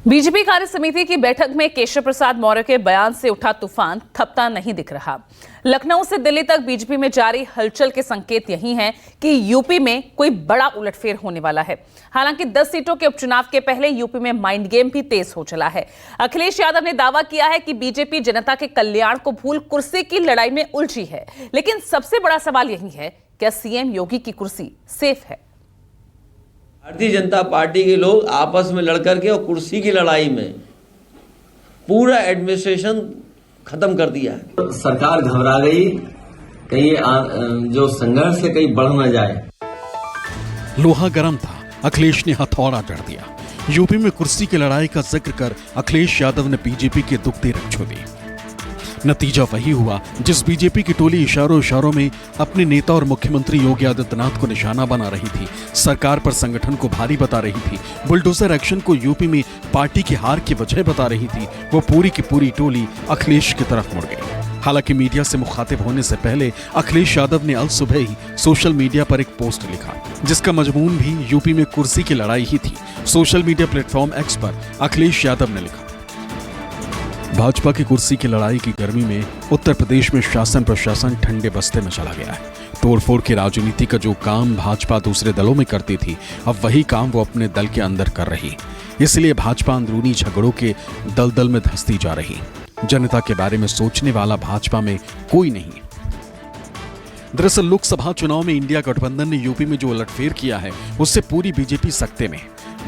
BJP कार्य समिति की बैठक में केशव प्रसाद मौर्य के बयान से उठा तूफान थमता नहीं दिख रहा। लखनऊ से दिल्ली तक बीजेपी में जारी हलचल के संकेत यही हैं कि यूपी में कोई बड़ा उलटफेर होने वाला है। हालांकि 10 सीटों के उपचुनाव के पहले यूपी में माइंड गेम भी तेज हो चला है। अखिलेश यादव ने दावा किया है कि बीजेपी जनता के कल्याण को भूल कुर्सी की लड़ाई में उलझी है। लेकिन सबसे बड़ा सवाल यही है, क्या सीएम योगी की कुर्सी सेफ है? भारतीय जनता पार्टी के लोग आपस में लड़कर के और कुर्सी की लड़ाई में पूरा एडमिनिस्ट्रेशन खत्म कर दिया है। सरकार घबरा गई, कहीं जो संघर्ष से कहीं बढ़ न जाए। लोहा गर्म था, अखिलेश ने हथौड़ा जड़ दिया। यूपी में कुर्सी की लड़ाई का जिक्र कर अखिलेश यादव ने बीजेपी के दुखती रग छू दी। नतीजा वही हुआ जिस बीजेपी की टोली इशारों इशारों में अपने नेता और मुख्यमंत्री योगी आदित्यनाथ को निशाना बना रही थी, सरकार पर संगठन को भारी बता रही थी, बुलडोजर एक्शन को यूपी में पार्टी की हार की वजह बता रही थी, वो पूरी की पूरी टोली अखिलेश की तरफ मुड़ गई। हालांकि मीडिया से मुखातिब होने से पहले अखिलेश यादव ने अल सुबह ही सोशल मीडिया पर एक पोस्ट लिखा, जिसका मजमून भी यूपी में कुर्सी की लड़ाई ही थी। सोशल मीडिया प्लेटफॉर्म एक्स पर अखिलेश यादव ने लिखा, भाजपा की कुर्सी की लड़ाई की गर्मी में उत्तर प्रदेश में शासन प्रशासन ठंडे बस्ते में चला गया है। तोड़फोड़ की राजनीति का जो काम भाजपा दूसरे दलों में करती थी, अब वही काम वो अपने दल के अंदर कर रही। इसलिए भाजपा अंदरूनी झगड़ों के दलदल में धंसती जा रही। जनता के बारे में सोचने वाला भाजपा में कोई नहीं। दरअसल लोकसभा चुनाव में इंडिया गठबंधन ने यूपी में जो उलटफेर किया है, उससे पूरी बीजेपी सकते में।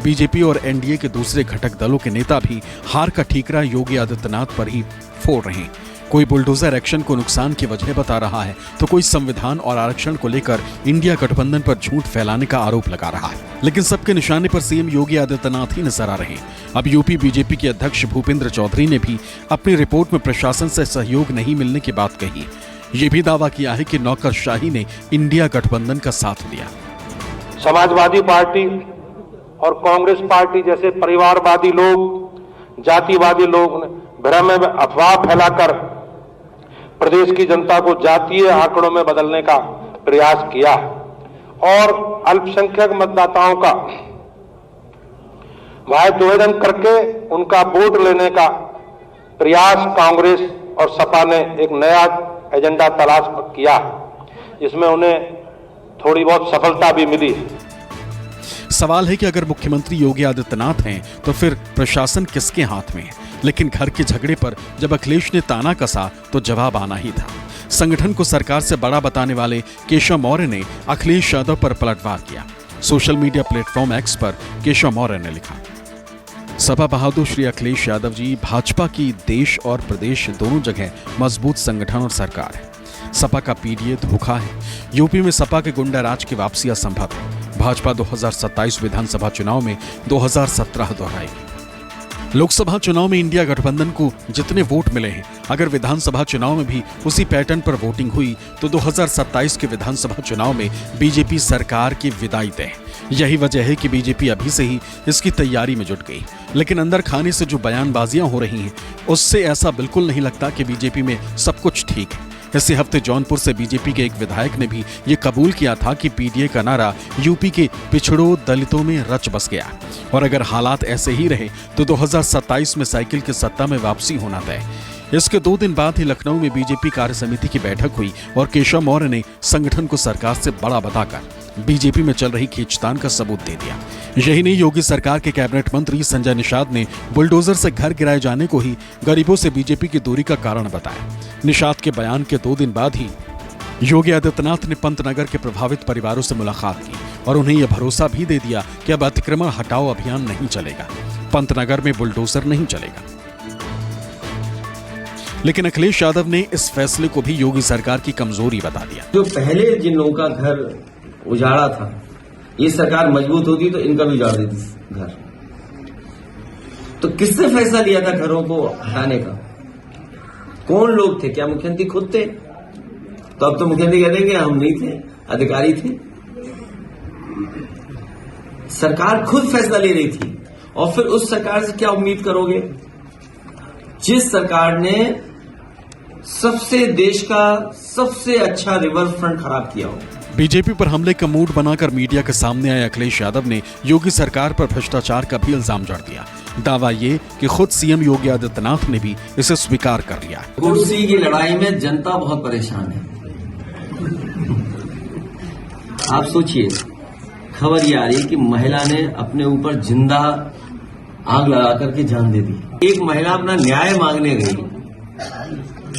बीजेपी और एनडीए के दूसरे घटक दलों के नेता भी हार का ठीकरा योगी आदित्यनाथ पर ही फोड़ रहे हैं। कोई बुलडोजर एक्शन को नुकसान की वजह बता रहा है, तो कोई संविधान और आरक्षण को लेकर इंडिया गठबंधन पर झूठ फैलाने का आरोप लगा रहा है। लेकिन सबके निशाने पर सीएम योगी आदित्यनाथ ही नजर आ रहे हैं। अब यूपी बीजेपी के अध्यक्ष भूपेंद्र चौधरी ने भी अपनी रिपोर्ट में प्रशासन से सहयोग नहीं मिलने की बात कही। ये भी दावा किया है कि नौकरशाही ने इंडिया गठबंधन का साथ दिया। समाजवादी पार्टी और कांग्रेस पार्टी जैसे परिवारवादी लोग, जातिवादी लोग ने भ्रम में अफवाह फैलाकर प्रदेश की जनता को जातीय आंकड़ों में बदलने का प्रयास किया और अल्पसंख्यक मतदाताओं का वायदोवेदन करके उनका वोट लेने का प्रयास कांग्रेस और सपा ने एक नया एजेंडा तलाश किया, जिसमें उन्हें थोड़ी बहुत सफलता भी मिली। सवाल है कि अगर मुख्यमंत्री योगी आदित्यनाथ हैं तो फिर प्रशासन किसके हाथ में है? लेकिन घर के झगड़े पर जब अखिलेश ने ताना कसा तो जवाब आना ही था। संगठन को सरकार से बड़ा बताने वाले केशव मौर्य ने अखिलेश यादव पर पलटवार किया। सोशल मीडिया प्लेटफॉर्म एक्स पर केशव मौर्य ने लिखा, सपा बहादुर श्री अखिलेश यादव जी, भाजपा की देश और प्रदेश दोनों जगह मजबूत संगठन और सरकार है। सपा का पीडीए धोखा है। यूपी में सपा के गुंडा राज की वापसी असंभव है। भाजपा 2027 विधानसभा चुनाव में 2017 दोहराएगी। लोकसभा चुनाव में इंडिया गठबंधन को जितने वोट मिले हैं, अगर विधानसभा चुनाव में भी उसी पैटर्न पर वोटिंग हुई तो 2027 के विधानसभा चुनाव में बीजेपी सरकार की विदाई तय। यही वजह है कि बीजेपी अभी से ही इसकी तैयारी में जुट गई। लेकिन अंदर खाने से जो बयानबाजियां हो रही हैं, उससे ऐसा बिल्कुल नहीं लगता कि बीजेपी में सब कुछ ठीक है। इसी हफ्ते जौनपुर से बीजेपी के एक विधायक ने भी ये कबूल किया था कि पीडीए का नारा यूपी के पिछड़ों दलितों में रच बस गया और अगर हालात ऐसे ही रहे तो 2027 में साइकिल की सत्ता में वापसी होना तय। इसके 2 दिन बाद ही लखनऊ में बीजेपी कार्य समिति की बैठक हुई और केशव मौर्य ने संगठन को सरकार से बड़ा बताकर बीजेपी में चल रही खींचतान का सबूत दे दिया। यही नहीं, योगी सरकार के कैबिनेट मंत्री संजय निषाद ने बुलडोजर से घर गिराए जाने को ही गरीबों से बीजेपी की दूरी का कारण बताया। निषाद के बयान के 2 दिन बाद ही योगी आदित्यनाथ ने पंतनगर के प्रभावित परिवारों से मुलाकात की और उन्हें यह भरोसा भी दे दिया कि अब अतिक्रमण हटाओ अभियान नहीं चलेगा, पंतनगर में बुलडोजर नहीं चलेगा। लेकिन अखिलेश यादव ने इस फैसले को भी योगी सरकार की कमजोरी बता दिया। जो पहले जिन लोगों का घर उजाड़ा था, ये सरकार मजबूत होती तो इनका भी उजाड़ देती घर। तो किसने फैसला लिया था घरों को हटाने का? कौन लोग थे? क्या मुख्यमंत्री खुद थे? तो अब तो मुख्यमंत्री कहते हैं कि हम नहीं थे, अधिकारी थे। सरकार खुद फैसला ले रही थी और फिर उस सरकार से क्या उम्मीद करोगे जिस सरकार ने सबसे देश का सबसे अच्छा रिवर फ्रंट खराब किया हो। बीजेपी पर हमले का मूड बनाकर मीडिया के सामने आए अखिलेश यादव ने योगी सरकार पर भ्रष्टाचार का भी इल्जाम जड़ दिया। दावा ये कि खुद सीएम योगी आदित्यनाथ ने भी इसे स्वीकार कर लिया। कुर्सी की लड़ाई में जनता बहुत परेशान है। आप सोचिए, खबर ये आ रही है कि महिला ने अपने ऊपर जिंदा आग लगा करके जान दे दी। एक महिला अपना न्याय मांगने गई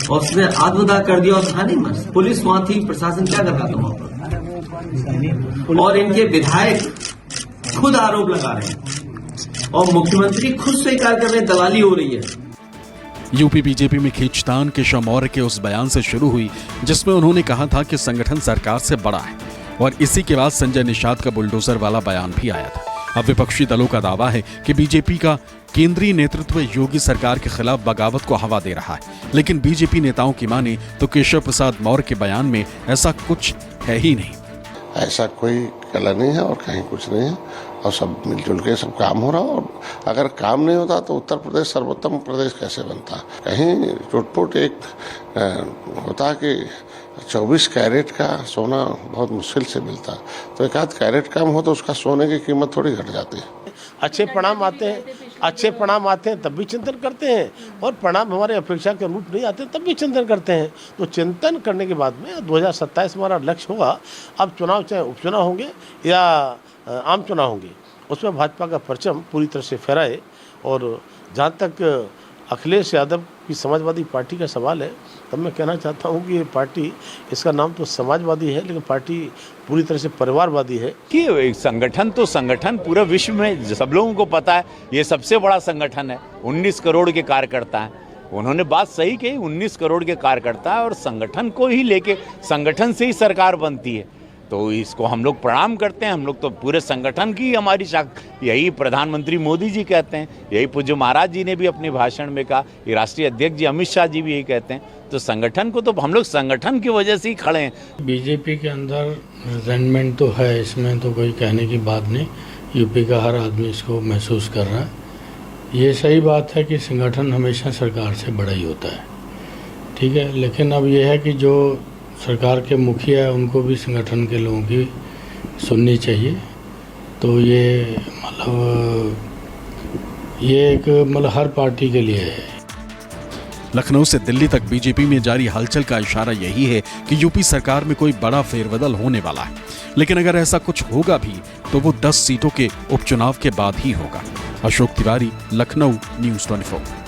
और उसने आत्मदाह कर दिया और था नहीं मर। पुलिस वहां थी, प्रशासन क्या कर रहा था वहां पर? और इनके विधायक खुद आरोप लगा रहे हैं और मुख्यमंत्री खुद स्वीकार कर रहे हैं, दलाली हो रही है। यूपी बीजेपी में खींचतान केशव मौर्य के उस बयान से शुरू हुई जिसमें उन्होंने कहा था कि संगठन सरकार से बड़ा है, और इसी के बाद संजय निषाद का बुलडोजर वाला बयान भी आया था। अब विपक्षी दलों का दावा है कि बीजेपी का केंद्रीय नेतृत्व योगी सरकार के खिलाफ बगावत को हवा दे रहा है, लेकिन बीजेपी नेताओं की माने तो केशव प्रसाद मौर्य के बयान में ऐसा कुछ है ही नहीं। ऐसा कोई कलर नहीं है और कहीं कुछ नहीं है, और सब मिलजुल के सब काम हो रहा है। और अगर काम नहीं होता तो उत्तर प्रदेश सर्वोत्तम प्रदेश कैसे बनता? कहीं टूटपुट एक होता है कि 24 कैरेट का सोना बहुत मुश्किल से मिलता, तो एक आध कैरेट कम हो तो उसका सोने की कीमत थोड़ी घट जाती है। अच्छे परिणाम आते हैं तब भी चिंतन करते हैं, और परिणाम हमारे अपेक्षा के अनुरूप नहीं आते तब भी चिंतन करते हैं। तो चिंतन करने के बाद में 2027 हमारा लक्ष्य होगा। अब चुनाव चाहे उपचुनाव होंगे या आम चुनाव होंगे, उसमें भाजपा का परचम पूरी तरह से फहराए। और जहाँ तक अखिलेश यादव की समाजवादी पार्टी का सवाल है, तब मैं कहना चाहता हूँ कि ये पार्टी, इसका नाम तो समाजवादी है, लेकिन पार्टी पूरी तरह से परिवारवादी है। कि एक संगठन तो संगठन पूरे विश्व में सब लोगों को पता है, ये सबसे बड़ा संगठन है। 19 करोड़ के कार्यकर्ता हैं। उन्होंने बात सही कही, 19 करोड़ के कार्यकर्ता है और संगठन को ही लेके, संगठन से ही सरकार बनती है। तो इसको हम लोग प्रणाम करते हैं। हम लोग तो पूरे संगठन की हमारी यही प्रधानमंत्री मोदी जी कहते हैं, यही पूज्य महाराज जी ने भी अपने भाषण में कहा, ये राष्ट्रीय अध्यक्ष जी अमित शाह जी भी यही कहते हैं। तो संगठन को तो हम लोग संगठन की वजह से ही खड़े हैं। बीजेपी के अंदर रिजेंटमेंट तो है, इसमें तो कोई कहने की बात नहीं। यूपी का हर आदमी इसको महसूस कर रहा है। ये सही बात है कि संगठन हमेशा सरकार से बड़ा ही होता है, ठीक है। लेकिन अब ये है कि जो सरकार के मुखिया है उनको भी संगठन के लोगों की सुननी चाहिए। तो ये एक हर पार्टी के लिए है। लखनऊ से दिल्ली तक बीजेपी में जारी हलचल का इशारा यही है कि यूपी सरकार में कोई बड़ा फेरबदल होने वाला है, लेकिन अगर ऐसा कुछ होगा भी तो वो 10 सीटों के उपचुनाव के बाद ही होगा। अशोक तिवारी, लखनऊ, न्यूज़ 24।